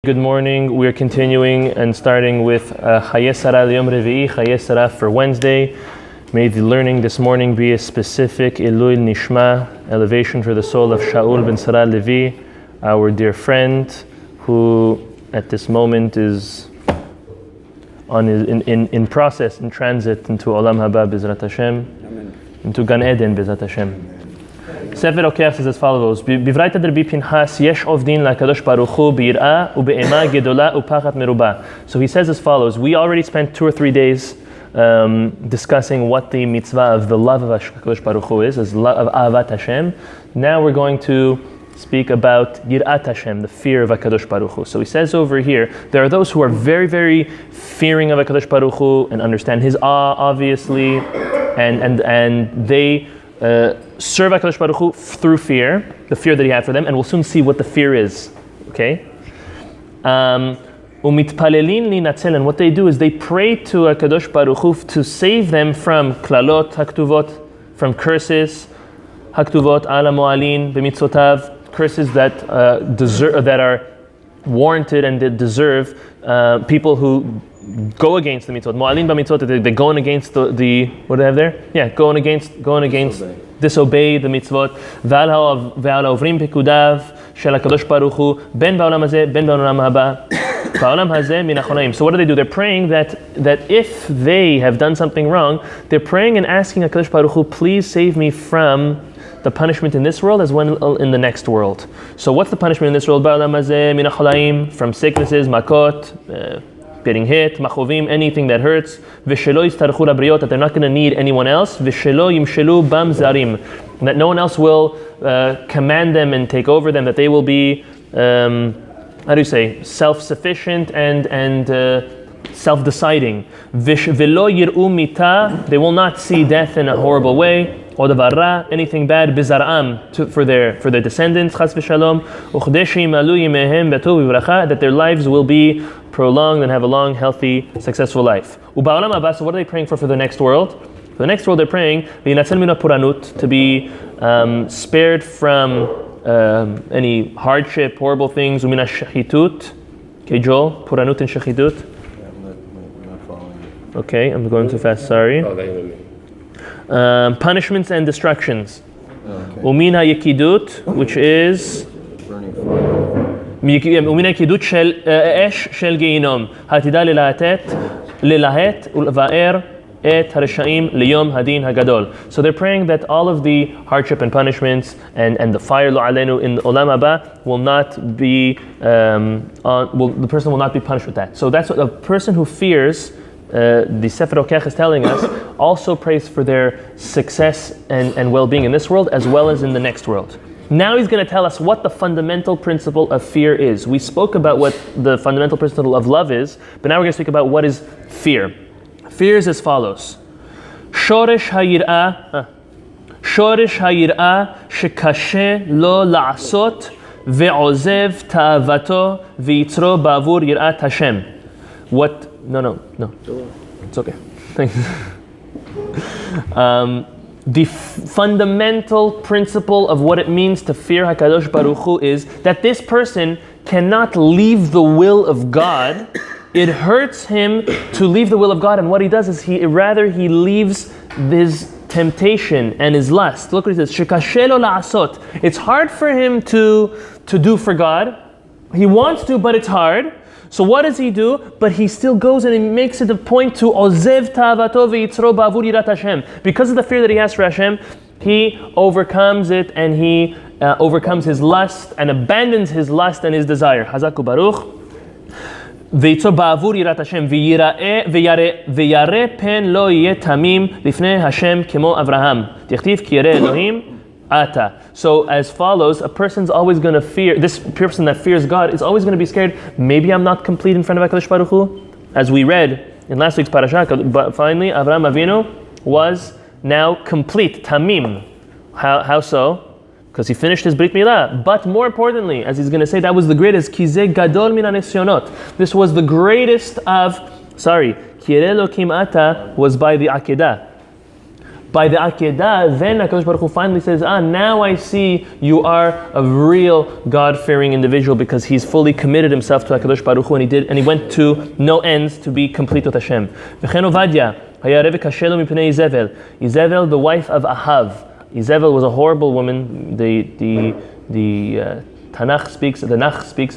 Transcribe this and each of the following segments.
Good morning. We're continuing and starting with Chaye L'Yom Revi'i, Chaye for Wednesday. May the learning this morning be a specific Ilui Nishma, elevation for the soul of Shaul ben Sarah Levi, our dear friend, who at this moment is in process, in transit into Olam Haba B'ezrat Hashem, into Gan Eden B'ezrat Hashem. Sefer Okeach says as follows: Bivraita Rabbi Pinchas yesh ovdin lakadosh baruch hu b'yirah u'be'ema gedola u'pachat meruba. So he says as follows: we already spent 2 or 3 days discussing what the mitzvah of the love of HaKadosh Baruch Hu is, as love of Ahavat Hashem. Now we're going to speak about Yirat Hashem, the fear of HaKadosh Baruch Hu. So he says over here, there are those who are very, very fearing of HaKadosh Baruch Hu and understand His awe, obviously, and they serve HaKadosh Baruch Hu through fear, the fear that He had for them, and we'll soon see what the fear is. Okay? Umitpalelin linatzelen, and what they do is they pray to HaKadosh Baruch Hu to save them from klalot haktuvot, from curses, haktuvot ala mo'alin b'mitzvotav, curses that deserve, that are warranted and that deserve people who go against the mitzvot. Mo'alin b'mitzvot, they're going against the what do they have there? Yeah, going against, disobey the mitzvot. Ve'al ha'ovrim pekudav shel HaKadosh Baruch Hu ben ba'olam hazeh ben ba'olam haba. So what do? They're praying that if they have done something wrong, they're praying and asking HaKadosh Baruch Hu, please save me from the punishment in this world as well in the next world. So what's the punishment in this world? From sicknesses, makot, getting hit, machovim, anything that hurts, that they're not going to need anyone else, that no one else will command them and take over them, that they will be self-sufficient and self-deciding. They will not see death in a horrible way, or anything bad, for their descendants, that their lives will be prolonged and have a long, healthy, successful life. So what are they praying for the next world? For the next world, they're praying to be spared from any hardship, horrible things. Umina shechitut. Okay, Joel, puranut and shechitut. I'm not following. Okay, I'm going too fast. Sorry. Punishments and destructions. Umina yekidut, which is Burning fire. Umina yekidut shel esh shel geinom. Hatida lelahet ulvaer. So they're praying that all of the hardship and punishments and the fire lo alenu in Olam Haba will not be the person will not be punished with that. So that's what a person who fears, the Sefer Okeach is telling us, also prays for their success and well-being in this world as well as in the next world. Now he's going to tell us what the fundamental principle of fear is. We spoke about what the fundamental principle of love is, but now we're going to speak about what is fear. Fear is as follows: Shoresh hayir'ah shekashe lo la'asot ve'ozev ta'avato v'yitzro ba'avur yir'at Hashem. What? No. It's okay. Thanks. The fundamental principle of what it means to fear HaKadosh Baruch Hu is that this person cannot leave the will of God. It hurts him to leave the will of God, and what he does is he leaves his temptation and his lust. Look what he says: Shekashe lo la'asot. It's hard for him to do for God. He wants to, but it's hard. So what does he do? But he still goes and he makes it a point to ozev ta'avato v'yitzro ba'avur yirat Hashem. Because of the fear that he has for Hashem, he overcomes it and he overcomes his lust and abandons his lust and his desire. Hazaku Baruch. ויצור בעבור יראת השם וירא פן לא יהיה תמים לפני השם כמו אברהם תכתיב כי ירא אלוהים אתה. So as follows, a person's always going to fear, this person that fears God is always going to be scared, maybe I'm not complete in front of HaKadosh Baruch Hu. As we read in last week's parasha, but finally Avraham Avinu was now complete, tamim. How so? Because he finished his Brit Milah. But more importantly, as he's going to say, that was the greatest. Kizeh gadol min hanesionot. This was the greatest of, Kireh Elokim Ata was by the Akedah. By the Akedah, then HaKadosh Baruch Hu finally says, now I see you are a real God-fearing individual because he's fully committed himself to HaKadosh Baruch Hu, and he went to no ends to be complete with Hashem. V'chen Ovadia, Hayareve Kashelu Mipnei Izebel. Izebel, the wife of Ahav. Izebel was a horrible woman. The Tanakh speaks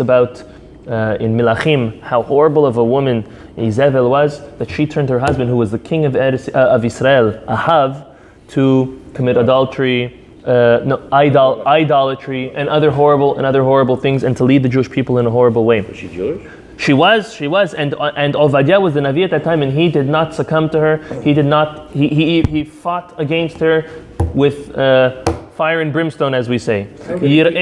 about in Milachim how horrible of a woman Izebel was, that she turned her husband, who was the king of Israel, Ahav, to commit adultery, idolatry, and other horrible things, and to lead the Jewish people in a horrible way. Was she Jewish? She was, and Ovadia was the Navi at that time, and he did not succumb to her. He fought against her with fire and brimstone, as we say. Yir'u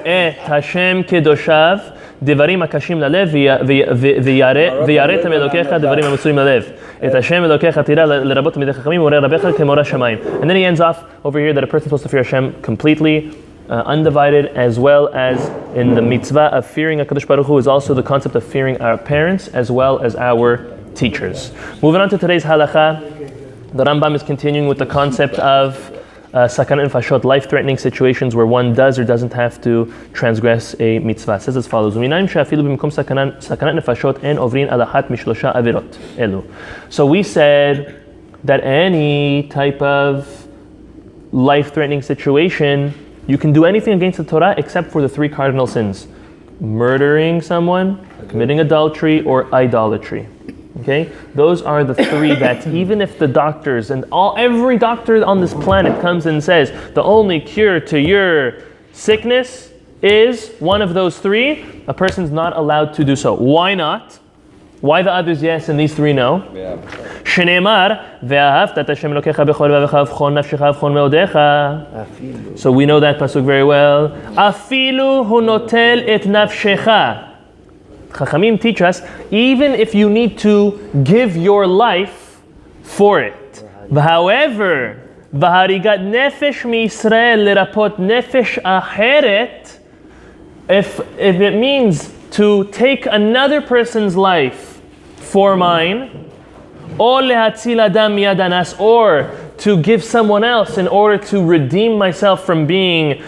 et Hashem kedoshav devarim hakashim lalev v'yaret elokecha devarim hamusurim lalev et Hashem elokecha tira lerabot midei chachamim urei rabecha kemora shamayim. And then he ends off over here that a person is supposed to fear Hashem completely, undivided, as well as in the mitzvah of fearing HaKadosh Baruch Hu is also the concept of fearing our parents as well as our teachers. Moving on to today's halacha, the Rambam is continuing with the concept of sakana nefashot, life-threatening situations where one does or doesn't have to transgress a mitzvah. It says as follows: So we said that any type of life-threatening situation, you can do anything against the Torah except for the three cardinal sins: murdering someone, committing adultery, or idolatry. Okay, those are the three that even if the doctors and every doctor on this planet comes and says the only cure to your sickness is one of those three, a person's not allowed to do so. Why not? Why the others yes and these three no? Shneimar ve'ahavta et Hashem Elokecha b'chol levavecha v'chol nafshecha v'chol me'odecha. So we know that pasuk very well. Afilu hu notel et nafshecha. Chachamim teach us, even if you need to give your life for it. However, v'harigat nefesh miYisrael lerapot nefesh acheret, if it means to take another person's life for mine, or lehatzil adam miyad anas, or to give someone else in order to redeem myself from being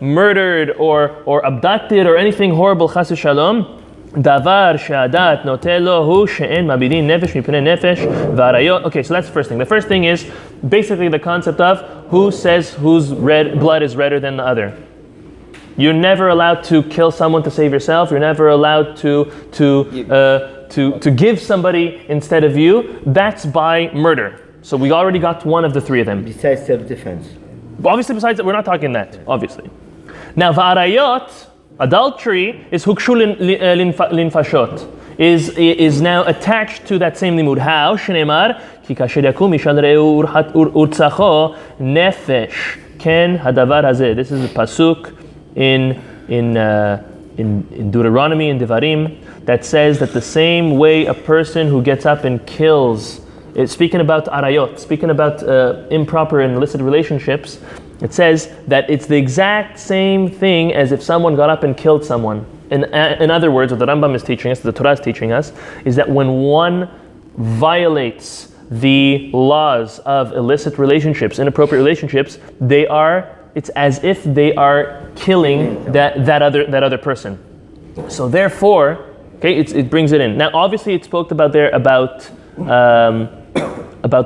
murdered or abducted or anything horrible, chas v'shalom. Davar she'adat noteh lo hu she'en mabidin nefesh mipnei nefesh v'arayot. Okay, so that's the first thing. The first thing is basically the concept of who says whose blood is redder than the other. You're never allowed to kill someone to save yourself. You're never allowed to give somebody instead of you. That's by murder. So we already got one of the three of them. Besides self-defense. Obviously, besides that, we're not talking that, obviously. Now, v'arayot, adultery, is hukshu linfashot, is now attached to that same limud. How? Shneimar, ki kasher yakum mishal re'u urtzacho nefesh ken hadavar hazeh. This is a pasuk in Deuteronomy, in Devarim, that says that the same way a person who gets up and kills, it's speaking about arayot, speaking about improper and illicit relationships, it says that it's the exact same thing as if someone got up and killed someone. In other words, what the Rambam is teaching us, the Torah is teaching us, is that when one violates the laws of illicit relationships, inappropriate relationships, it's as if they are killing that other person. So therefore, okay, it brings it in. Now, obviously, it spoke about there about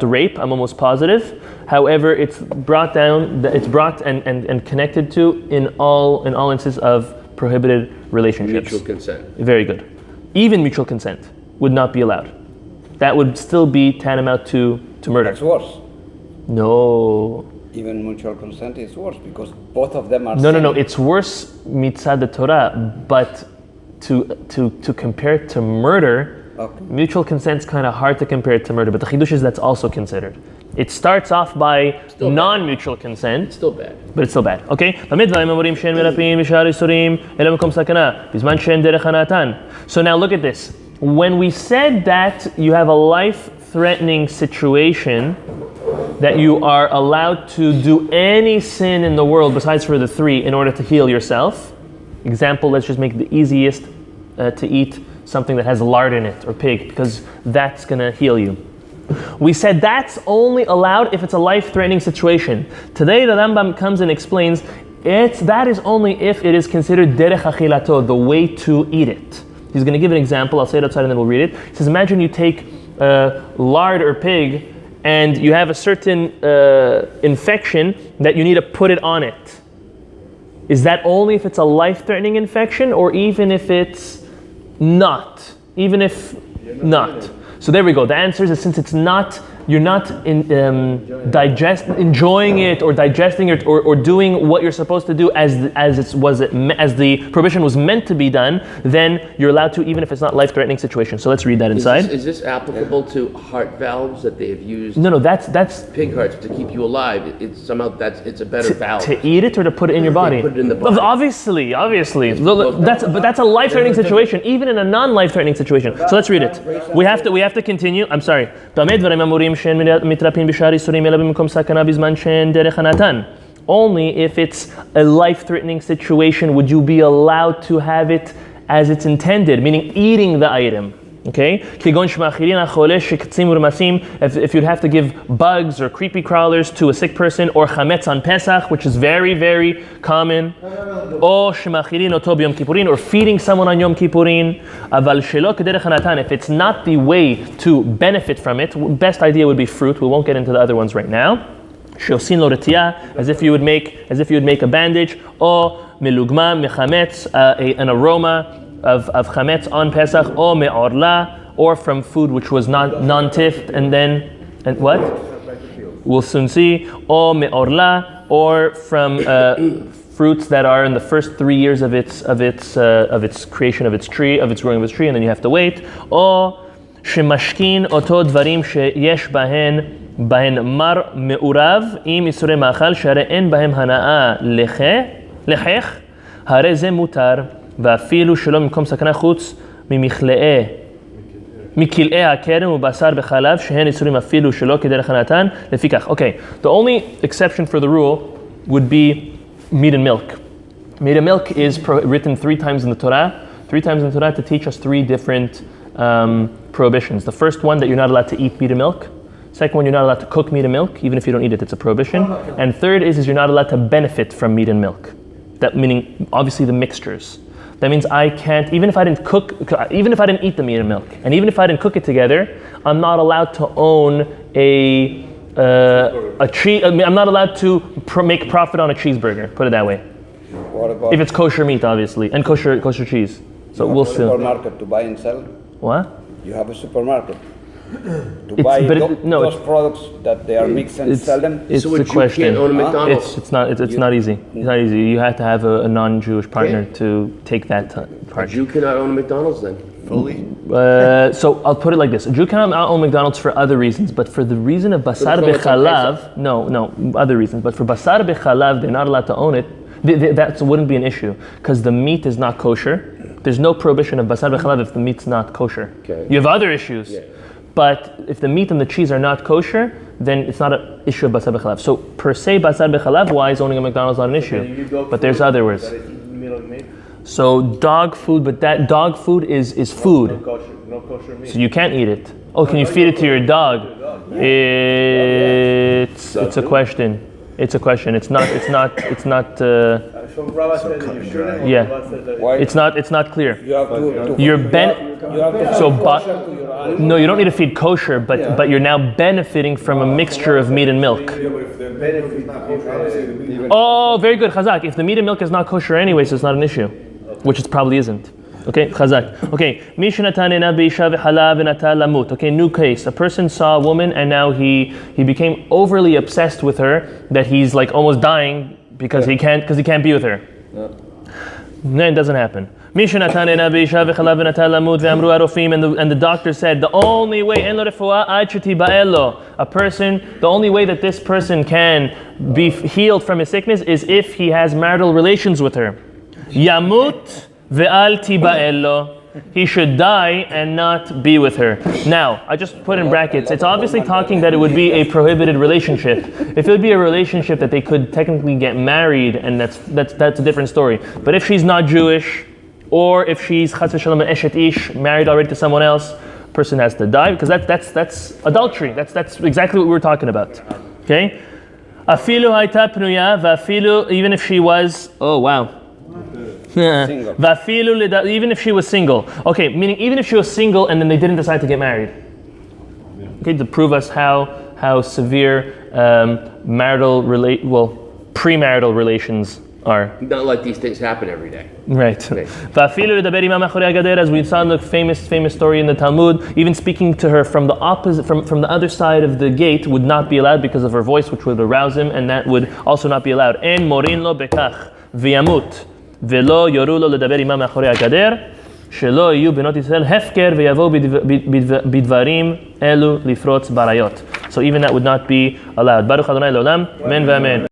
the rape. I'm almost positive. However, it's brought and connected to in all instances of prohibited relationships. Mutual consent. Very good. Even mutual consent would not be allowed. That would still be tantamount to murder. That's worse. No. Even mutual consent is worse because both of them are. No. It's worse mitzad the Torah, but to compare it to murder. Okay. Mutual consent is kind of hard to compare it to murder, but the chidush is that's also considered. It starts off by non-mutual consent. It's still bad. But it's still bad. Okay? So now look at this. When we said that you have a life-threatening situation, that you are allowed to do any sin in the world besides for the three in order to heal yourself. Example, let's just make the easiest to eat something that has lard in it or pig, because that's going to heal you. We said that's only allowed if it's a life-threatening situation. Today the Rambam comes and explains that is only if it is considered derech achilato, the way to eat it. He's going to give an example. I'll say it outside and then we'll read it. He says, imagine you take lard or pig and you have a certain infection that you need to put it on it. Is that only if it's a life-threatening infection, or even if it's not? Even if not. So there we go. The answer is that since it's not, you're not enjoying it or digesting it or doing what you're supposed to do as the prohibition was meant to be done, then you're allowed to, even if it's not life-threatening situation. So let's read that inside. Is this applicable to heart valves that they have used? No, that's Pig hearts to keep you alive. It's a better valve. To eat it or to put it in your body? Put it in the body. Obviously. That's a life-threatening situation, even in a non-life-threatening situation. So let's read it. We have to continue. I'm sorry. Only if it's a life-threatening situation would you be allowed to have it as it's intended, meaning eating the item. Okay? If you'd have to give bugs or creepy crawlers to a sick person, or chametz on Pesach, which is very, very common, or feeding someone on Yom Kippurin, if it's not the way to benefit from it, best idea would be fruit. We won't get into the other ones right now. As if you would make a bandage, or milugma mechametz, an aroma of chametz on Pesach, or me'orla, or from food which was not non-tift, and what? We'll soon see. Or me'orla, or from fruits that are in the first 3 years of its creation of its tree, of its growing of its tree, and then you have to wait. Or shemashkin oto dvarim sheyesh בהן מר מעורב עם איסורי מאכל שהרי אין בהם הנאה לחך, הרי זה מותר, ואפילו שלא במקום סכנה חוץ מכלאי הכרם ובשר בחלב שהן איסורים אפילו שלא כדרך הנתן, לפיכך. Okay, the only exception for the rule would be meat and milk. Meat and milk is written 3 times in the Torah, 3 times in the Torah to teach us 3 different prohibitions. The first one, that you're not allowed to eat meat and milk. Second one, you're not allowed to cook meat and milk, even if you don't eat it, it's a prohibition. And third is you're not allowed to benefit from meat and milk. That meaning, obviously, the mixtures. That means I can't, even if I didn't eat the meat and milk, and even if I didn't cook it together, I'm not allowed to own I'm not allowed to make profit on a cheeseburger, put it that way. What about if it's kosher meat, obviously, and kosher cheese. So we'll see. Supermarket to buy and sell? What? You have a supermarket to buy those products that they are mixed and sell them? It's so the question. You can't own a McDonald's. It's not easy. It's not easy. You have to have a non-Jewish partner to take that part. A Jew cannot own a McDonald's then? Fully? So I'll put it like this. A Jew cannot own McDonald's for other reasons, but for the reason of basar bechalav, no, other reasons. But for basar bechalav, they're not allowed to own it. That wouldn't be an issue, because the meat is not kosher. There's no prohibition of basar bechalav if the meat's not kosher. Okay. You have other issues. Yeah. But if the meat and the cheese are not kosher, then it's not an issue of basar bechalav. So per se, basar bechalav wise, owning a McDonald's is not an issue. But there's other words. So dog food, but that dog food is food. No kosher meat. So you can't eat it. Oh, can you feed it to your dog? It's a question. It's a question. It's not. Some rabbi said that you shouldn't. Yeah. Why? It's not clear. You have to You're no, you don't need to feed kosher, but you're now benefiting from a mixture of meat and milk. Oh, very good, Chazak. If the meat and milk is not kosher anyway, so it's not an issue, which it probably isn't. Okay, Chazak. Okay, okay, new case. A person saw a woman and now he became overly obsessed with her that he's like almost dying because he can't be with her. No, it doesn't happen. And the doctor said the only way the only way that this person can be healed from his sickness is if he has marital relations with her. Yamut ve'al tiba'elo. He should die and not be with her. Now, I just put in brackets, it's obviously talking that it would be a prohibited relationship. If it would be a relationship that they could technically get married, and that's a different story. But if she's not Jewish, or if she's chas v'shalom an eshet ish, married already to someone else, person has to die, because that's adultery. That's exactly what we were talking about. Okay? Afilu hayta pnuya, vafilu, even if she was, oh wow. Vafilu, even if she was single. Okay, meaning even if she was single and then they didn't decide to get married. Okay, to prove us how severe premarital relations are. Not like these things happen every day. Right. As we saw in the famous story in the Talmud, even speaking to her from the opposite, from the other side of the gate would not be allowed because of her voice, which would arouse him, and that would also not be allowed. En morin lo bekach v'yamut v'lo yoru lo ledaber imam ma'achorei hagader shelo yiyu benot Yisrael hefker v'yavo bidvarim elu lifrotz barayot. So even that would not be allowed. Baruch Adonai Leolam. Amen v'amen.